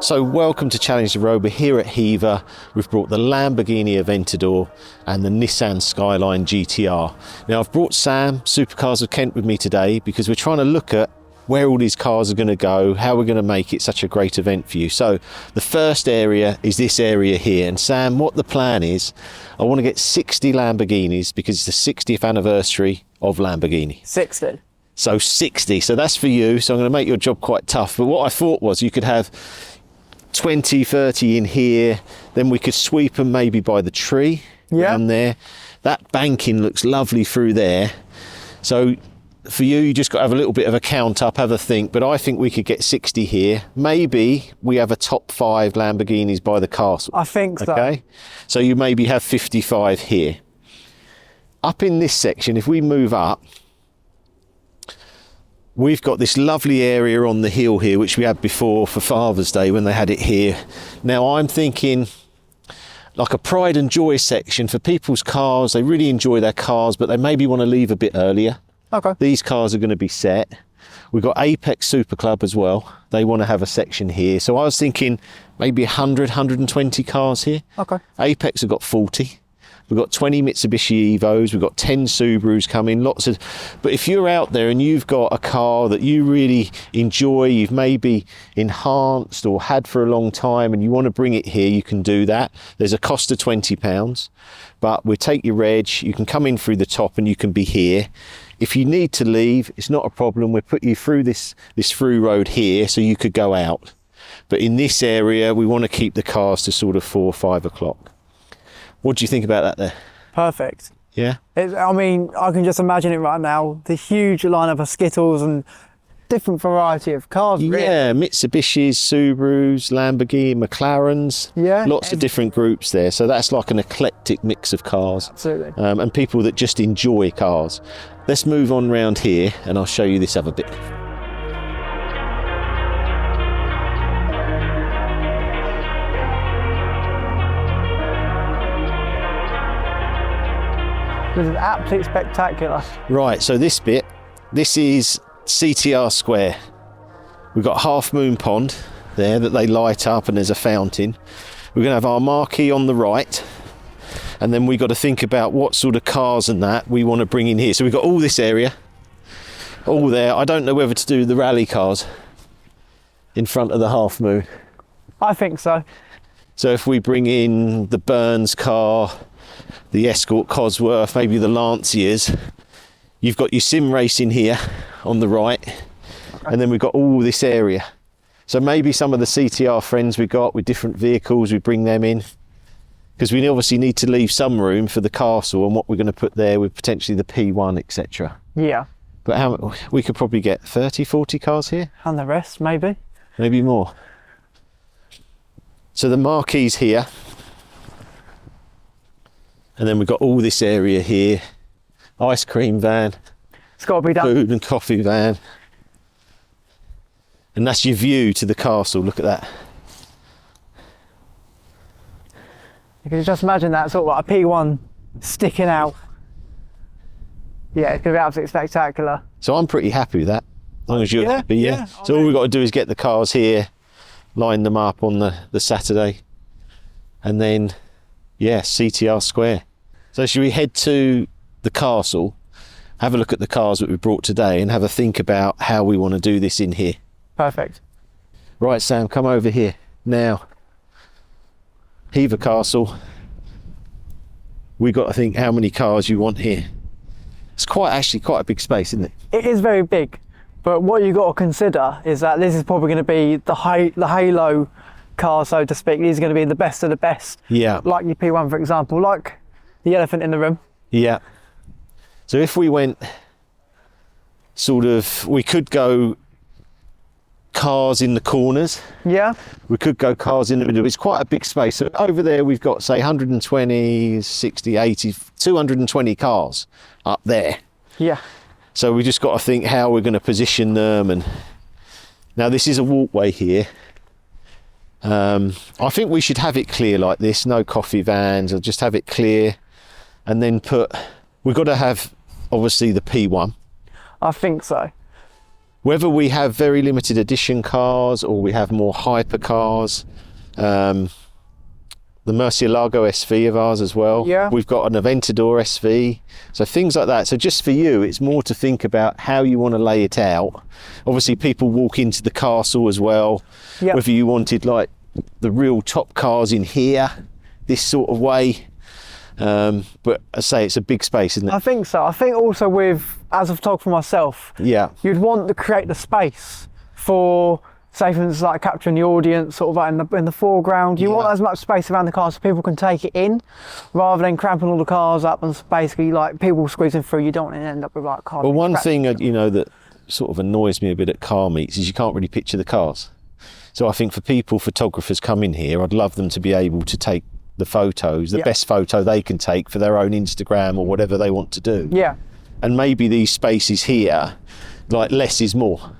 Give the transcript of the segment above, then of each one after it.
So welcome to Challenge the Road. We're here at Hever. We've brought the Lamborghini Aventador and the Nissan Skyline GTR. Now I've brought Sam, Supercars of Kent, with me today because we're trying to look at where all these cars are going to go, how we're going to make it such a great event for you. So the first area is this area here. And Sam, what the plan is, I want to get 60 Lamborghinis because it's the 60th anniversary of Lamborghini. 60. So 60, so that's for you. So I'm going to make your job quite tough. But what I thought was you could have 20, 30 in here, then we could sweep them maybe by the tree down there. That banking looks lovely through there. So for you, you just got to have a little bit of a count up, have a think, but I think we could get 60 here. Maybe we have a top 5 Lamborghinis by the castle. I think so. Okay, so you maybe have 55 here. Up in this section, if we move up, we've got this lovely area on the hill here, which we had before for Father's Day when they had it here. Now I'm thinking like a pride and joy section for people's cars. They really enjoy their cars, but they maybe want to leave a bit earlier. Okay. These cars are going to be set. We've got Apex Super Club as well. They want to have a section here. So I was thinking maybe 100, 120 cars here. Okay. Apex have got 40. We've got 20 Mitsubishi Evos, we've got 10 Subarus coming, lots of... But if you're out there and you've got a car that you really enjoy, you've maybe enhanced or had for a long time and you want to bring it here, you can do that. There's a cost of £20, but we'll take your reg, you can come in through the top and you can be here. If you need to leave, it's not a problem. We'll put you through this through road here so you could go out. But in this area, we want to keep the cars to sort of 4 or 5 o'clock. What do you think about that there? Perfect. Yeah? I mean, I can just imagine it right now. The huge lineup of Skittles and different variety of cars. Really. Yeah, Mitsubishis, Subarus, Lamborghini, McLarens. Yeah. Lots of different groups there. So that's like an eclectic mix of cars. Absolutely. And people that just enjoy cars. Let's move on round here and I'll show you this other bit. This is absolutely spectacular. Right, so this bit, this is CTR Square. We've got Half Moon Pond there that they light up and there's a fountain. We're going to have our marquee on the right. And then we've got to think about what sort of cars and that we want to bring in here. So we've got all this area, all there. I don't know whether to do the rally cars in front of the Half Moon. I think so. So if we bring in the Burns car, the Escort Cosworth, maybe the Lanciers, you've got your sim racing here on the right, and then we've got all this area. So maybe some of the CTR friends we got with different vehicles, we bring them in, because we obviously need to leave some room for the castle and what we're going to put there with potentially the P1, etc. Yeah. But we could probably get 30, 40 cars here? And the rest, maybe. Maybe more. So the marquee's here. And then we've got all this area here. Ice cream van. It's got to be done. Food and coffee van. And that's your view to the castle. Look at that. You can just imagine that sort of like a P1 sticking out. Yeah, it's going to be absolutely spectacular. So I'm pretty happy with that. As long as you're happy, yeah. Yeah, So all we've got to do is get the cars here, line them up on the Saturday. And then, yeah, CTR Square. So should we head to the castle, have a look at the cars that we brought today and have a think about how we want to do this in here? Perfect. Right, Sam, come over here. Now, Hever Castle, we've got to think how many cars you want here. It's actually quite a big space, isn't it? It is very big, but what you've got to consider is that this is probably going to be the halo car, so to speak. These are going to be the best of the best. Yeah. Like your P1, for example, like the elephant in the room. Yeah. So if we went we could go cars in the corners. Yeah. We could go cars in the middle. It's quite a big space. So over there we've got, say, 120, 60, 80, 220 cars up there. Yeah. So we just got to think how we're going to position them. And now this is a walkway here. I think we should have it clear like this, no coffee vans, or just have it clear. And then we've got to have obviously the P1. I think so. Whether we have very limited edition cars or we have more hypercars, the Murcielago SV of ours as well. Yeah. We've got an Aventador SV. So things like that. So just for you, it's more to think about how you want to lay it out. Obviously, people walk into the castle as well. Yep. Whether you wanted like the real top cars in here, this sort of way. But I say it's a big space, isn't it? I think so. I think also with, as I've talked for myself, Yeah. you'd want to create the space for, say for instance, like capturing the audience sort of like in the foreground. You want as much space around the car so people can take it in, rather than cramping all the cars up and basically like people squeezing through. You don't want to end up with like cars. Well, one thing that sort of annoys me a bit at car meets is you can't really picture the cars. So I think for people, photographers coming here, I'd love them to be able to take the photos, the best photo they can take for their own Instagram or whatever they want to do. Yeah. And maybe these spaces here, like less is more.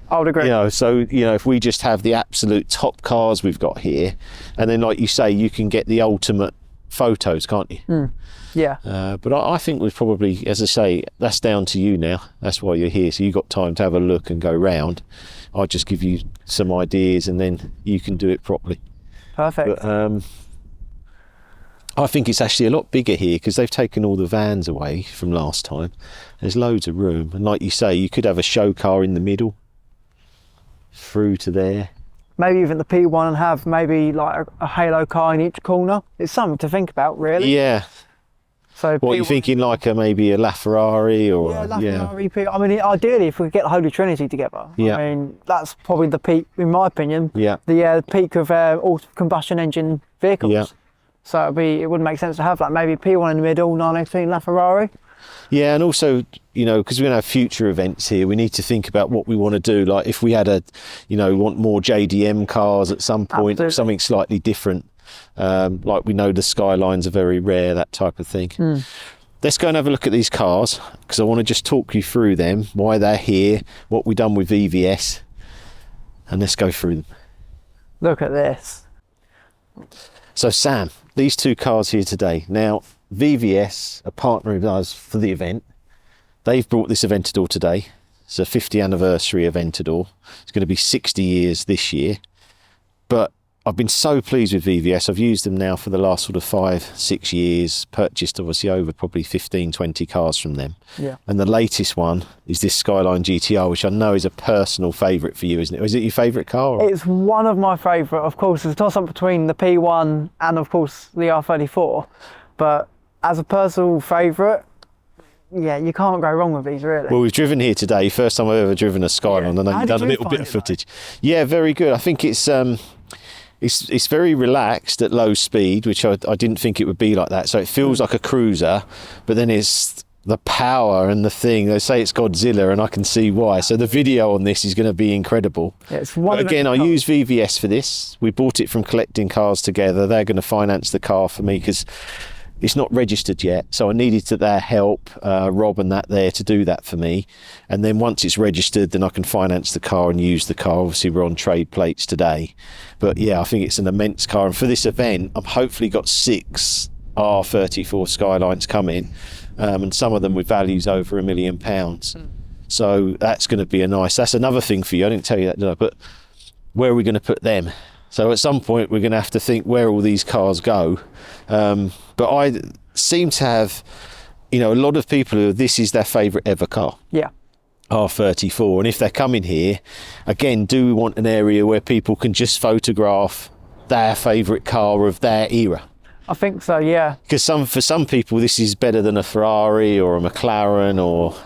I would agree. So if we just have the absolute top cars we've got here, and then like you say, you can get the ultimate photos, can't you? Yeah. But I think we'd probably, as I say, that's down to you now. That's why you're here. So you've got time to have a look and go round. I'll just give you some ideas and then you can do it properly. Perfect. But, I think it's actually a lot bigger here because they've taken all the vans away from last time. There's loads of room. And like you say, you could have a show car in the middle through to there. Maybe even the P1 and have maybe like a halo car in each corner. It's something to think about, really. Yeah. So What, you're thinking like maybe a LaFerrari or... LaFerrari, P. I mean, ideally, if we could get the Holy Trinity together, Yeah. I mean, that's probably the peak, in my opinion, Yeah. the peak of combustion engine vehicles. Yeah. So it would make sense to have like maybe P1 in the middle, 918 LaFerrari. Yeah, and also, because we're going to have future events here, we need to think about what we want to do. Like if we had want more JDM cars at some point, Absolutely. something slightly different. Like we know the Skylines are very rare, that type of thing. Let's go and have a look at these cars because I want to just talk you through them, why they're here, what we've done with VVS, and let's go through them. Look at this. So Sam, these two cars here today. Now, VVS, a partner of ours for the event, they've brought this Aventador today. It's a 50th anniversary Aventador. It's going to be 60 years this year. But I've been so pleased with VVS. I've used them now for the last sort of 5-6 years, purchased obviously over probably 15, 20 cars from them. Yeah. And the latest one is this Skyline GTR, which I know is a personal favourite for you, isn't it? Is it your favourite car? Or? It's one of my favourite, of course. It's a toss-up between the P1 and, of course, the R34. But as a personal favourite, yeah, you can't go wrong with these, really. Well, we've driven here today. First time I've ever driven a Skyline. Yeah. I know How you've did done a you little find bit of it, footage. Yeah, very good. I think it's very relaxed at low speed, which I didn't think it would be like that. So it feels like a cruiser, but then it's the power and the thing. They say it's Godzilla, and I can see why. So the video on this is going to be incredible. Yeah, it's one But of again, the I cars. use VVS for this. We bought it from Collecting Cars Together. They're going to finance the car for me because it's not registered yet, so I needed their help, Rob and that there, to do that for me. And then once it's registered, then I can finance the car and use the car. Obviously, we're on trade plates today. But yeah, I think it's an immense car. And for this event, I've hopefully got 6 R34 Skylines coming, and some of them with values over £1 million. So that's going to be that's another thing for you. I didn't tell you that, did I? But where are we going to put them? So at some point we're going to have to think where all these cars go. But I seem to have, a lot of people who this is their favourite ever car. Yeah. R34. And if they're coming here, again, do we want an area where people can just photograph their favourite car of their era? I think so, yeah. Because for some people this is better than a Ferrari or a McLaren,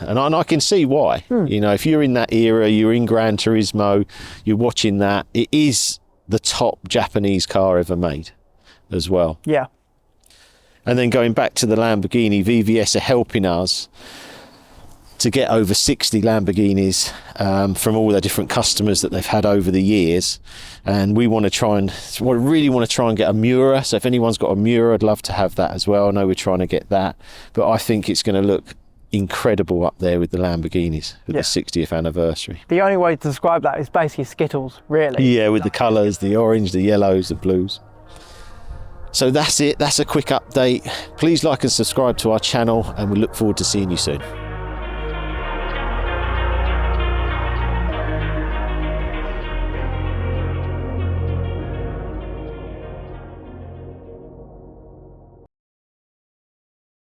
and I can see why. If you're in that era, you're in Gran Turismo, you're watching that, it is the top Japanese car ever made as well. Yeah. And then going back to the Lamborghini, VVS are helping us to get over 60 Lamborghinis from all the different customers that they've had over the years. And we want to really want to try and get a Miura. So if anyone's got a Miura, I'd love to have that as well. I know we're trying to get that, but I think it's going to look incredible up there with the Lamborghinis with the 60th anniversary. The only way to describe that is basically Skittles, really. Yeah, with the colours, the orange, the yellows, the blues. So that's it. That's a quick update. Please like and subscribe to our channel, and we look forward to seeing you soon.